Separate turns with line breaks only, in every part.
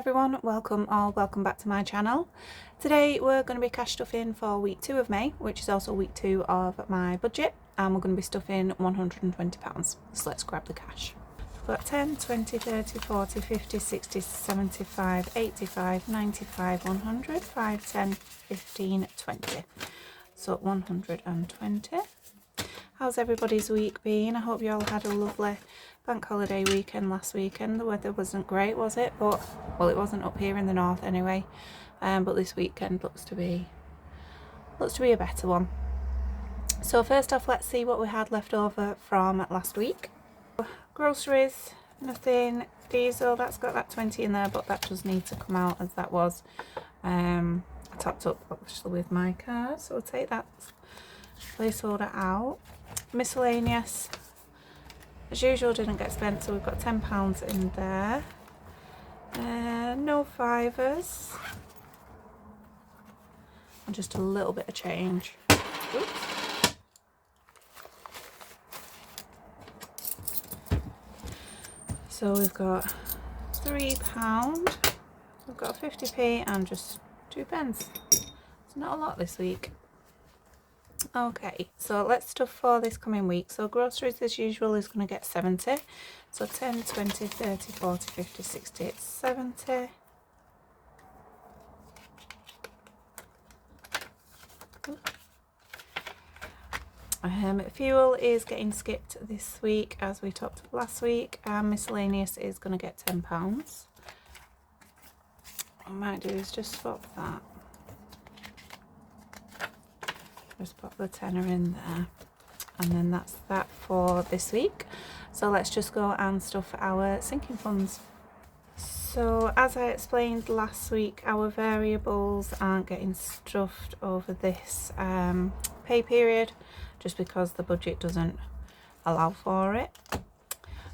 everyone, welcome back to my channel. Today we're going to be cash stuffing for week 2 of May, which is also week 2 of my budget, and we're going to be stuffing £120. So let's grab the cash. We've got 10, 20, 30, 40, 50, 60, 75, 85, 95, 100, 5, 10, 15, 20. So 120. How's everybody's week been? I hope you all had a lovely bank holiday weekend last weekend. The weather wasn't great, was it? But, well, it wasn't up here in the north anyway. But this weekend looks to be a better one. So first off, let's see what we had left over from last week. Groceries, nothing. Diesel, that's got that 20 in there, but that does need to come out as that was topped up actually with my card. So we'll take that placeholder out. Miscellaneous, as usual, didn't get spent, so we've got £10 in there. No fivers, and just a little bit of change. Oops. So we've got £3, we've got 50p and just 2 pence. It's not a lot this week. Okay, so let's stuff for this coming week. So groceries as usual is going to get 70. So 10, 20, 30, 40, 50, 60, 70. Fuel is getting skipped this week as we talked about last week, and miscellaneous is going to get £10. What I might do is just swap that. Just pop the tenner in there, and then that's that for this week. So let's just go and stuff our sinking funds. So as I explained last week, our variables aren't getting stuffed over this pay period just because the budget doesn't allow for it.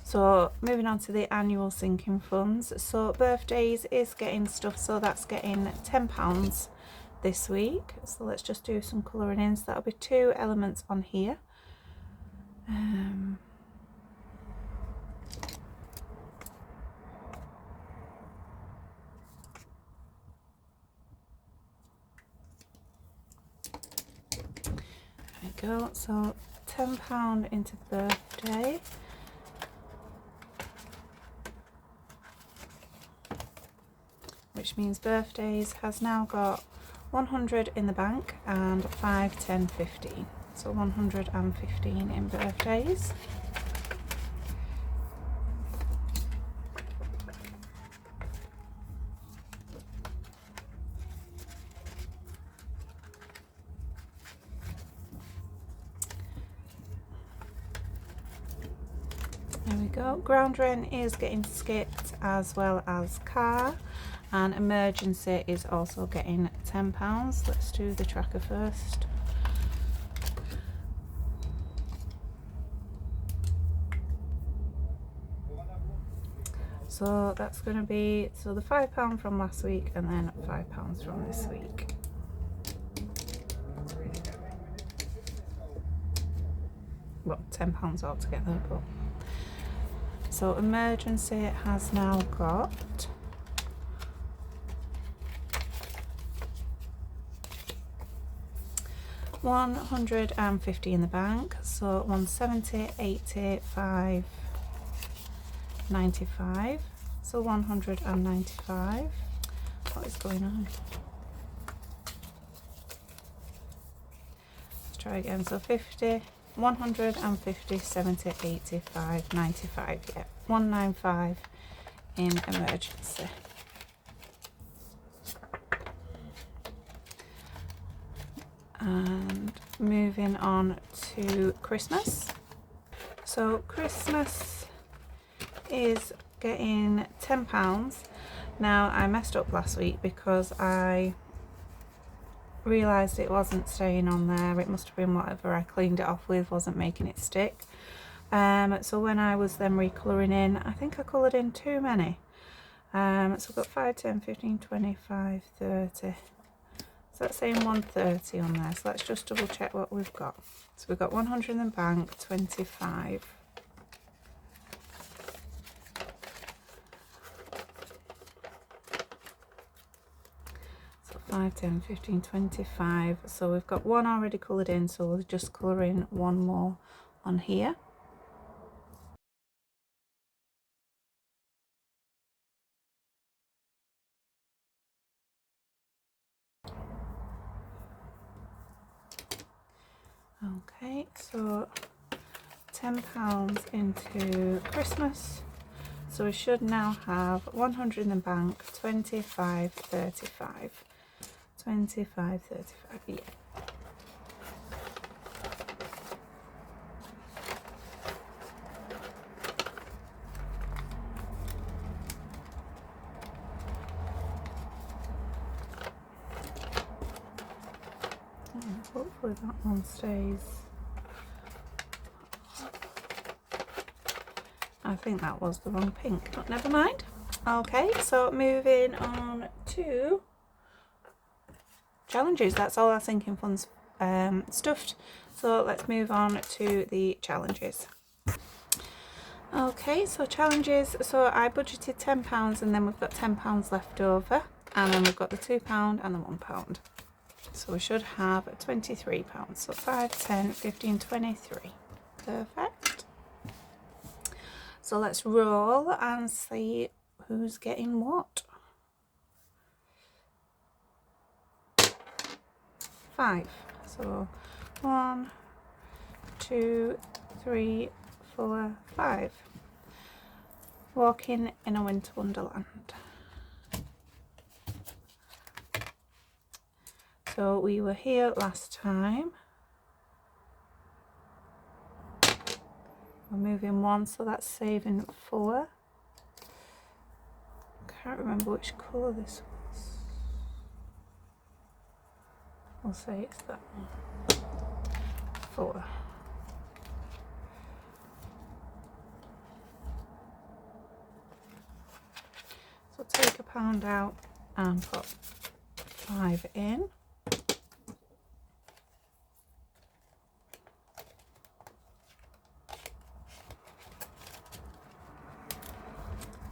So moving on to the annual sinking funds. So birthdays is getting stuffed, so that's getting £10 this week. So let's just do some colouring in. So that'll be 2 elements on here. There we go. So £10 into birthday. Which means birthdays has now got 100 in the bank and 5, 10, 15. So 115 in birthdays. There we go. Ground rent is getting skipped as well as car. And emergency is also getting £10. Let's do the tracker first. So that's going to be the £5 from last week and then £5 from this week. Well, £10 altogether. But so emergency has now got £150 in the bank, so 170, 85, 95, so 195. What is going on? Let's try again. So 50, 150, 70, 85, 95. Yeah, 195 in emergency. And moving on to Christmas. So Christmas is getting £10. Now I messed up last week because I realised it wasn't staying on there. It must have been whatever I cleaned it off with wasn't making it stick. So when I was then recolouring in, I think I coloured in too many. So I've got 5, 10, 15, 25, 30. So that's saying 130 on there. So let's just double check what we've got. So we've got 100 in the bank, 25. 5, 10, 15, 25. So we've got one already coloured in, so we'll just colour in one more on here. Okay, so £10 into Christmas. So we should now have 100 in the bank, 25, 35. 25, 35, yeah. Hopefully that one stays. I think that was the wrong pink, but never mind. Okay, so moving on to challenges. That's all our Sinking Funds stuffed. So let's move on to the challenges. Okay, so challenges. So I budgeted £10 and then we've got £10 left over. And then we've got the £2 and the £1. So we should have £23. So 5, 10, 15, 23. Perfect. So let's roll and see who's getting what. 5. So 1, 2, 3, 4, 5. Walking in a Winter Wonderland. So we were here last time. We're moving 1, so that's saving 4. Can't remember which colour this was. We'll say it's that one. 4. So take £1 out and put 5 in.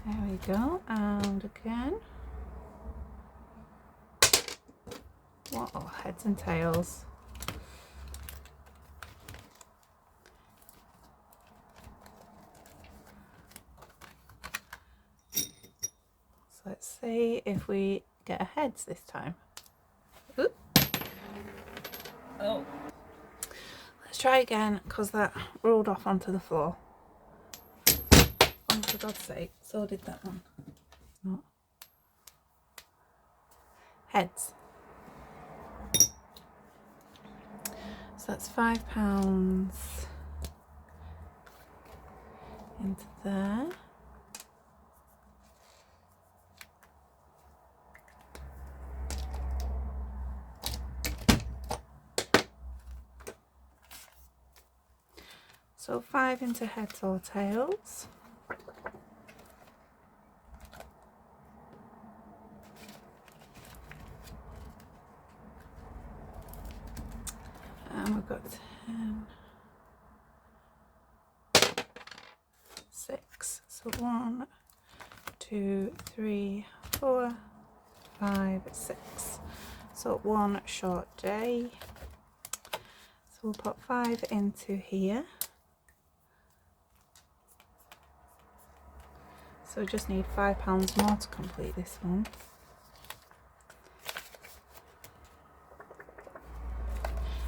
There we go, and again. What? Oh, heads and tails. So let's see if we get a heads this time. Oop. Oh. Let's try again, because that rolled off onto the floor. Oh, for God's sake, so did that one. Not. Heads. So that's £5 into there. So 5 into heads or tails. And we've got 10, 6. So 1, 2, 3, 4, 5, 6. So 1 short day. So we'll put 5 into here. So we just need £5 more to complete this one.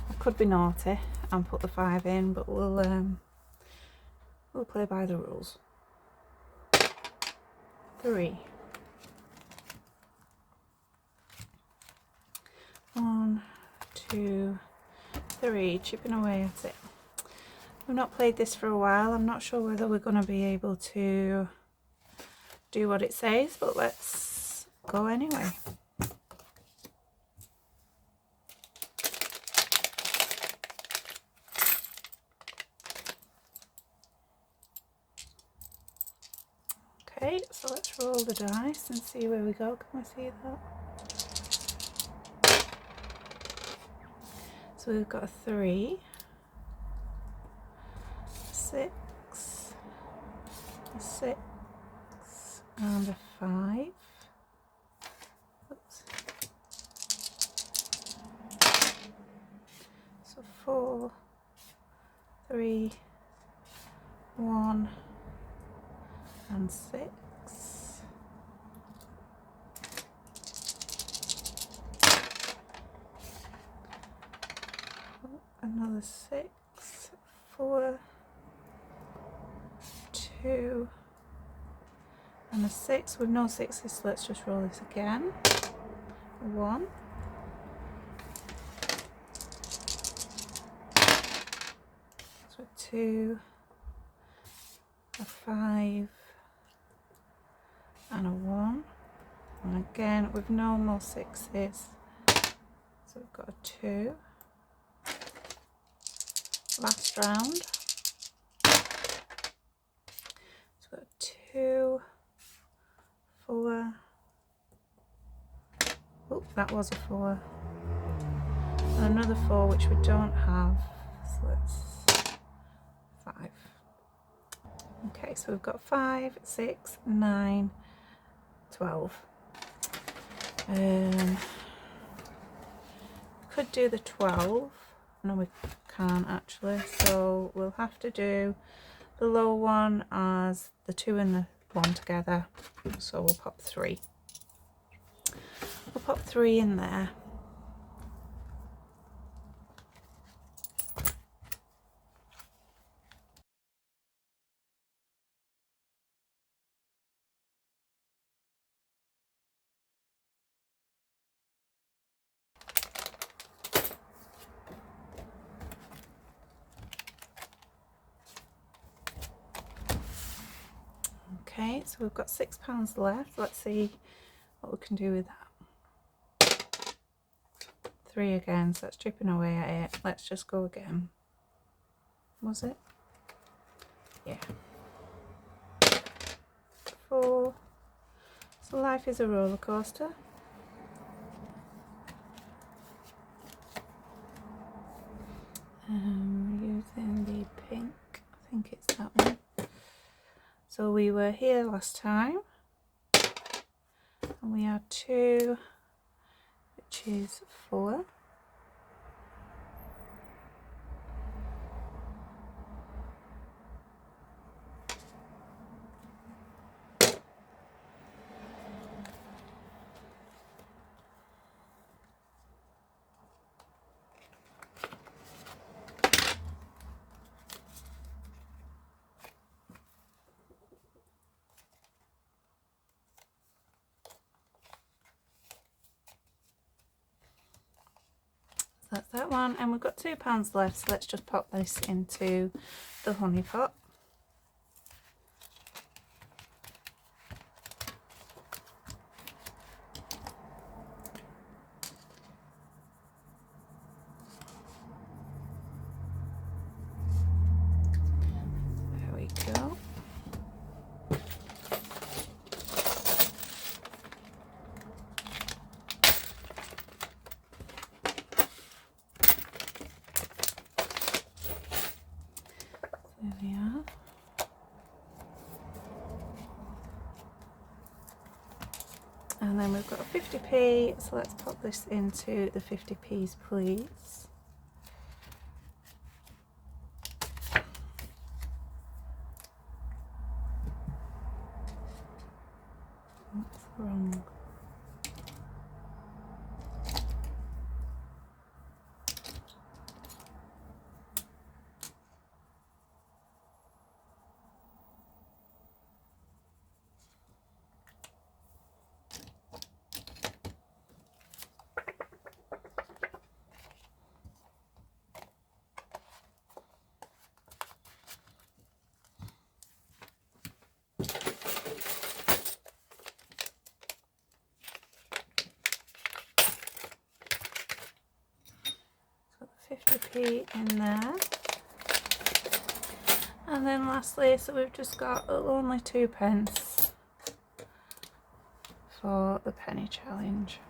I could be naughty and put the 5 in, but we'll play by the rules. 3. 1, 2, 3. Chipping away at it. We've not played this for a while. I'm not sure whether we're going to be able to do what it says, but let's go anyway. Okay, so let's roll the dice and see where we go. Can we see that? So we've got a 3, 6, a 6, and a 5. Oops. 3, 1 and 6. Another 6, 4, 2 and a 6 with no 6s, so let's just roll this again. 1, so 2, a 5 and a 1, and again with no more 6s, so we've got a 2. Last round, so we've got 2, 4, oh that was a 4, and another 4 which we don't have, so let's 5. Okay, so we've got 5, 6, 9, 12. Could do the 12. No, we can't actually, so we'll have to do the low one as the 2 and the 1 together, so we'll pop 3. We'll pop 3 in there. Okay, so we've got £6 left. Let's see what we can do with that. 3 again, so that's chipping away at it. Let's just go again. Was it? Yeah. 4. So life is a roller coaster. Using the pink, I think it's that one. So we were here last time, and we are 2, which is 4. That's that one, and we've got £2 left, so let's just pop this into the honey pot. There we go. There we are. And then we've got a 50p, so let's pop this into the 50p's, please. What's wrong? Got the 50p in there. And then lastly, so we've just got only 2p for the penny challenge.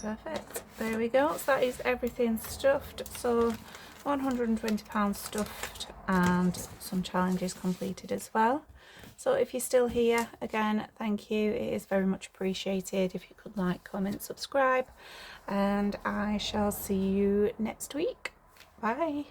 Perfect, there we go. So that is everything stuffed. So £120 stuffed and some challenges completed as well. So if you're still here, again, thank you. It is very much appreciated if you could like, comment, subscribe, and I shall see you next week. Bye.